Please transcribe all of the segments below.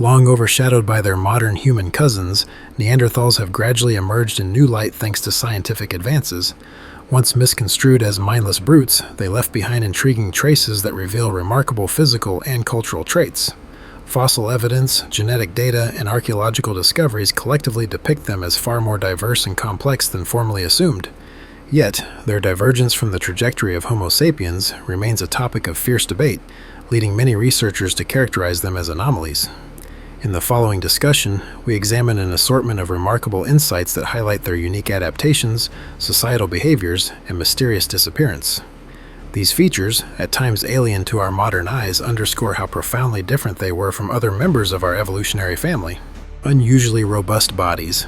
Long overshadowed by their modern human cousins, Neanderthals have gradually emerged in new light thanks to scientific advances. Once misconstrued as mindless brutes, they left behind intriguing traces that reveal remarkable physical and cultural traits. Fossil evidence, genetic data, and archaeological discoveries collectively depict them as far more diverse and complex than formerly assumed. Yet, their divergence from the trajectory of Homo sapiens remains a topic of fierce debate, leading many researchers to characterize them as anomalies. In the following discussion, we examine an assortment of remarkable insights that highlight their unique adaptations, societal behaviors, and mysterious disappearance. These features, at times alien to our modern eyes, underscore how profoundly different they were from other members of our evolutionary family. Unusually robust bodies.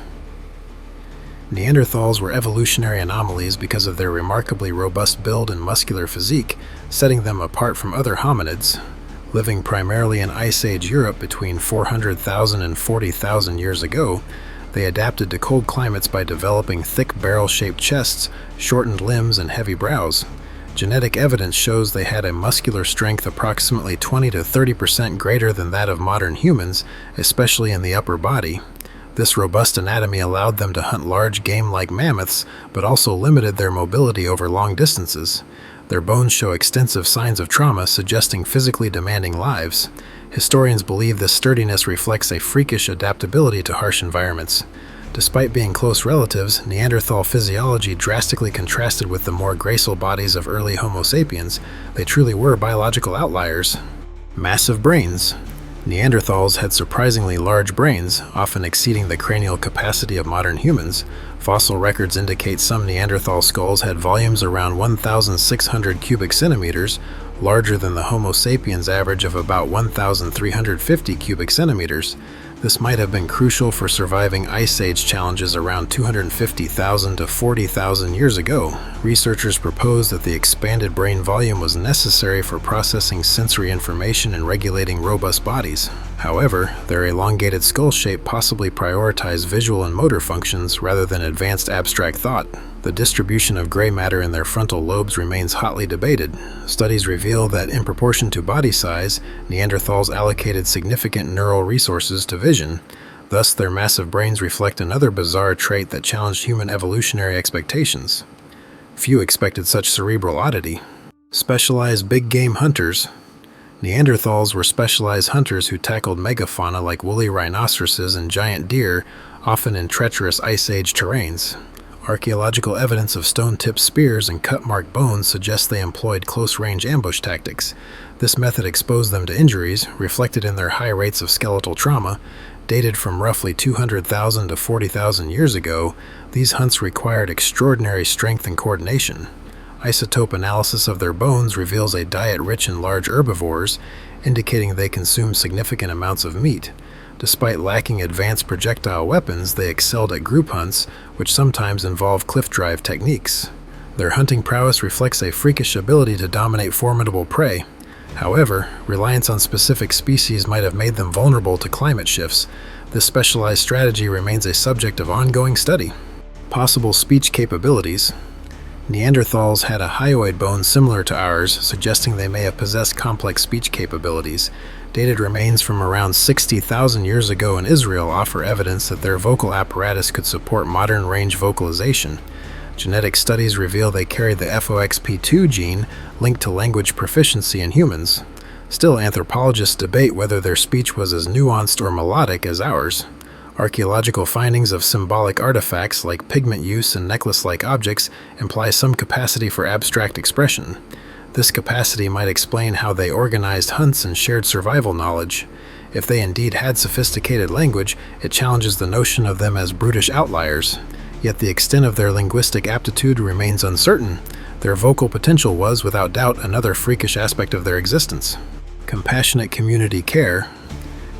Neanderthals were evolutionary anomalies because of their remarkably robust build and muscular physique, setting them apart from other hominids. Living primarily in Ice Age Europe between 400,000 and 40,000 years ago, they adapted to cold climates by developing thick barrel-shaped chests, shortened limbs, and heavy brows. Genetic evidence shows they had a muscular strength approximately 20 to 30% greater than that of modern humans, especially in the upper body. This robust anatomy allowed them to hunt large game like mammoths, but also limited their mobility over long distances. Their bones show extensive signs of trauma, suggesting physically demanding lives. Historians believe this sturdiness reflects a freakish adaptability to harsh environments. Despite being close relatives, Neanderthal physiology drastically contrasted with the more graceful bodies of early Homo sapiens. They truly were biological outliers. Massive brains. Neanderthals had surprisingly large brains, often exceeding the cranial capacity of modern humans. Fossil records indicate some Neanderthal skulls had volumes around 1,600 cubic centimeters, larger than the Homo sapiens average of about 1,350 cubic centimeters. This might have been crucial for surviving Ice Age challenges around 250,000 to 40,000 years ago. Researchers propose that the expanded brain volume was necessary for processing sensory information and regulating robust bodies. However, their elongated skull shape possibly prioritized visual and motor functions rather than advanced abstract thought. The distribution of gray matter in their frontal lobes remains hotly debated. Studies reveal that in proportion to body size, Neanderthals allocated significant neural resources to vision. Thus, their massive brains reflect another bizarre trait that challenged human evolutionary expectations. Few expected such cerebral oddity. Specialized big game hunters. Neanderthals were specialized hunters who tackled megafauna like woolly rhinoceroses and giant deer, often in treacherous Ice Age terrains. Archaeological evidence of stone-tipped spears and cut-marked bones suggests they employed close-range ambush tactics. This method exposed them to injuries, reflected in their high rates of skeletal trauma. Dated from roughly 200,000 to 40,000 years ago, these hunts required extraordinary strength and coordination. Isotope analysis of their bones reveals a diet rich in large herbivores, indicating they consumed significant amounts of meat. Despite lacking advanced projectile weapons, they excelled at group hunts, which sometimes involve cliff drive techniques. Their hunting prowess reflects a freakish ability to dominate formidable prey. However, reliance on specific species might have made them vulnerable to climate shifts. This specialized strategy remains a subject of ongoing study. Possible speech capabilities. Neanderthals had a hyoid bone similar to ours, suggesting they may have possessed complex speech capabilities. Dated remains from around 60,000 years ago in Israel offer evidence that their vocal apparatus could support modern range vocalization. Genetic studies reveal they carried the FOXP2 gene, linked to language proficiency in humans. Still, anthropologists debate whether their speech was as nuanced or melodic as ours. Archaeological findings of symbolic artifacts like pigment use and necklace-like objects imply some capacity for abstract expression. This capacity might explain how they organized hunts and shared survival knowledge. If they indeed had sophisticated language, it challenges the notion of them as brutish outliers. Yet the extent of their linguistic aptitude remains uncertain. Their vocal potential was, without doubt, another freakish aspect of their existence. Compassionate community care.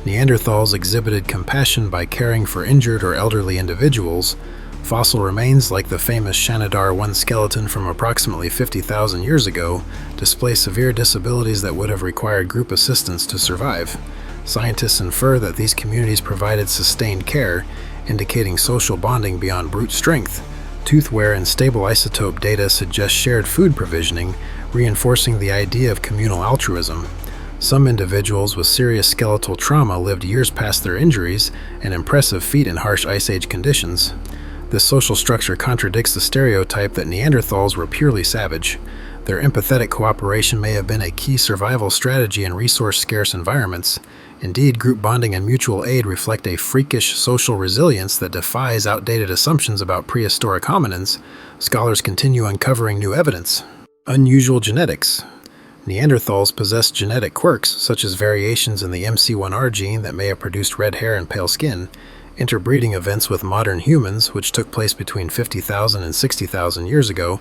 Neanderthals exhibited compassion by caring for injured or elderly individuals. Fossil remains, like the famous Shanidar 1 skeleton from approximately 50,000 years ago, display severe disabilities that would have required group assistance to survive. Scientists infer that these communities provided sustained care, indicating social bonding beyond brute strength. Tooth wear and stable isotope data suggest shared food provisioning, reinforcing the idea of communal altruism. Some individuals with serious skeletal trauma lived years past their injuries, an impressive feat in harsh Ice Age conditions. This social structure contradicts the stereotype that Neanderthals were purely savage. Their empathetic cooperation may have been a key survival strategy in resource-scarce environments. Indeed, group bonding and mutual aid reflect a freakish social resilience that defies outdated assumptions about prehistoric hominins. Scholars continue uncovering new evidence. Unusual genetics. Neanderthals possessed genetic quirks, such as variations in the MC1R gene that may have produced red hair and pale skin. Interbreeding events with modern humans, which took place between 50,000 and 60,000 years ago,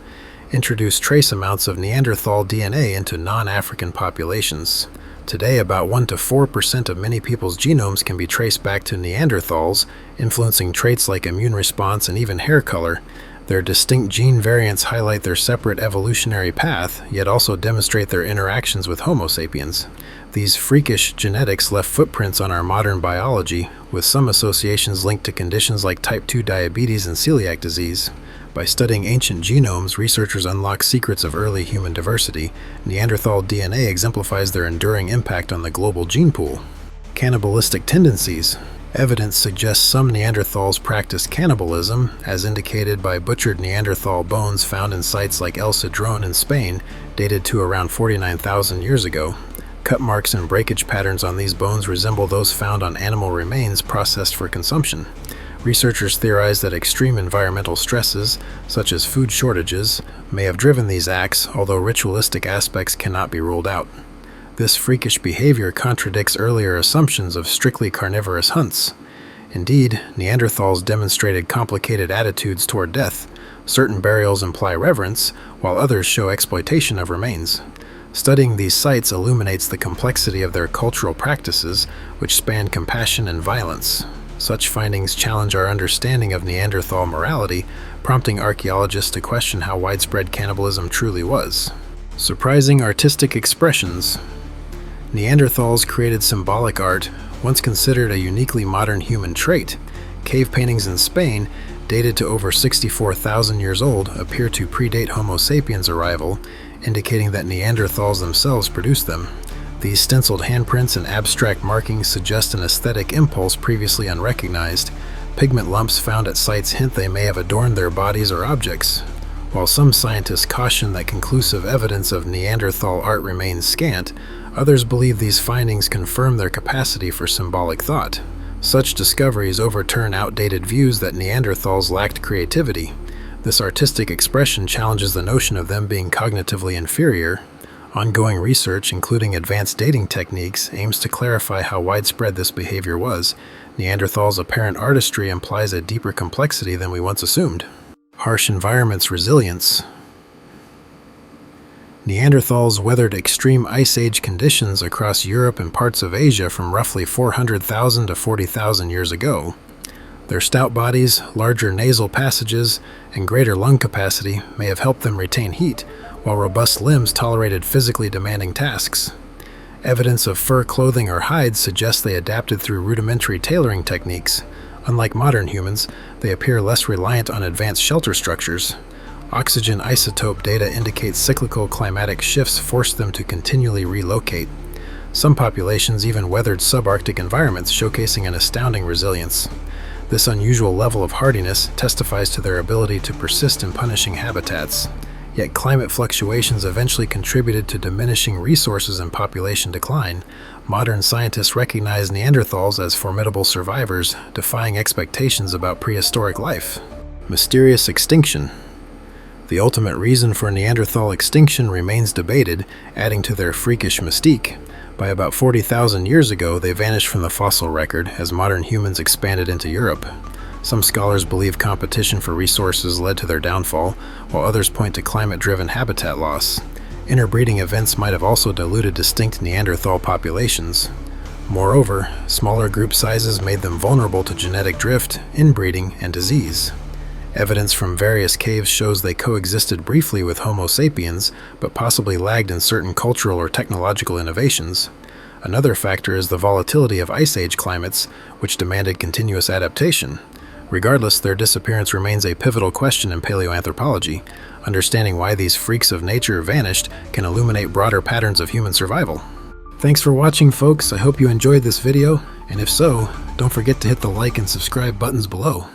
introduced trace amounts of Neanderthal DNA into non-African populations. Today, about 1 to 4% of many people's genomes can be traced back to Neanderthals, influencing traits like immune response and even hair color. Their distinct gene variants highlight their separate evolutionary path, yet also demonstrate their interactions with Homo sapiens. These freakish genetics left footprints on our modern biology, with some associations linked to conditions like type 2 diabetes and celiac disease. By studying ancient genomes, researchers unlock secrets of early human diversity. Neanderthal DNA exemplifies their enduring impact on the global gene pool. Cannibalistic tendencies. Evidence suggests some Neanderthals practiced cannibalism, as indicated by butchered Neanderthal bones found in sites like El Cedrón in Spain, dated to around 49,000 years ago. Cut marks and breakage patterns on these bones resemble those found on animal remains processed for consumption. Researchers theorize that extreme environmental stresses, such as food shortages, may have driven these acts, although ritualistic aspects cannot be ruled out. This freakish behavior contradicts earlier assumptions of strictly carnivorous hunts. Indeed, Neanderthals demonstrated complicated attitudes toward death. Certain burials imply reverence, while others show exploitation of remains. Studying these sites illuminates the complexity of their cultural practices, which span compassion and violence. Such findings challenge our understanding of Neanderthal morality, prompting archaeologists to question how widespread cannibalism truly was. Surprising artistic expressions. Neanderthals created symbolic art, once considered a uniquely modern human trait. Cave paintings in Spain, dated to over 64,000 years old, appear to predate Homo sapiens' arrival, indicating that Neanderthals themselves produced them. These stenciled handprints and abstract markings suggest an aesthetic impulse previously unrecognized. Pigment lumps found at sites hint they may have adorned their bodies or objects. While some scientists caution that conclusive evidence of Neanderthal art remains scant, others believe these findings confirm their capacity for symbolic thought. Such discoveries overturn outdated views that Neanderthals lacked creativity. This artistic expression challenges the notion of them being cognitively inferior. Ongoing research, including advanced dating techniques, aims to clarify how widespread this behavior was. Neanderthals' apparent artistry implies a deeper complexity than we once assumed. Harsh environments resilience. Neanderthals weathered extreme Ice Age conditions across Europe and parts of Asia from roughly 400,000 to 40,000 years ago. Their stout bodies, larger nasal passages, and greater lung capacity may have helped them retain heat, while robust limbs tolerated physically demanding tasks. Evidence of fur clothing or hides suggests they adapted through rudimentary tailoring techniques. Unlike modern humans, they appear less reliant on advanced shelter structures. Oxygen isotope data indicates cyclical climatic shifts forced them to continually relocate. Some populations even weathered subarctic environments, showcasing an astounding resilience. This unusual level of hardiness testifies to their ability to persist in punishing habitats. Yet climate fluctuations eventually contributed to diminishing resources and population decline. Modern scientists recognize Neanderthals as formidable survivors, defying expectations about prehistoric life. Mysterious extinction. The ultimate reason for Neanderthal extinction remains debated, adding to their freakish mystique. By about 40,000 years ago, they vanished from the fossil record as modern humans expanded into Europe. Some scholars believe competition for resources led to their downfall, while others point to climate-driven habitat loss. Interbreeding events might have also diluted distinct Neanderthal populations. Moreover, smaller group sizes made them vulnerable to genetic drift, inbreeding, and disease. Evidence from various caves shows they coexisted briefly with Homo sapiens, but possibly lagged in certain cultural or technological innovations. Another factor is the volatility of Ice Age climates, which demanded continuous adaptation. Regardless, their disappearance remains a pivotal question in paleoanthropology. Understanding why these freaks of nature vanished can illuminate broader patterns of human survival. Thanks for watching, folks. I hope you enjoyed this video, and if so, don't forget to hit the like and subscribe buttons below.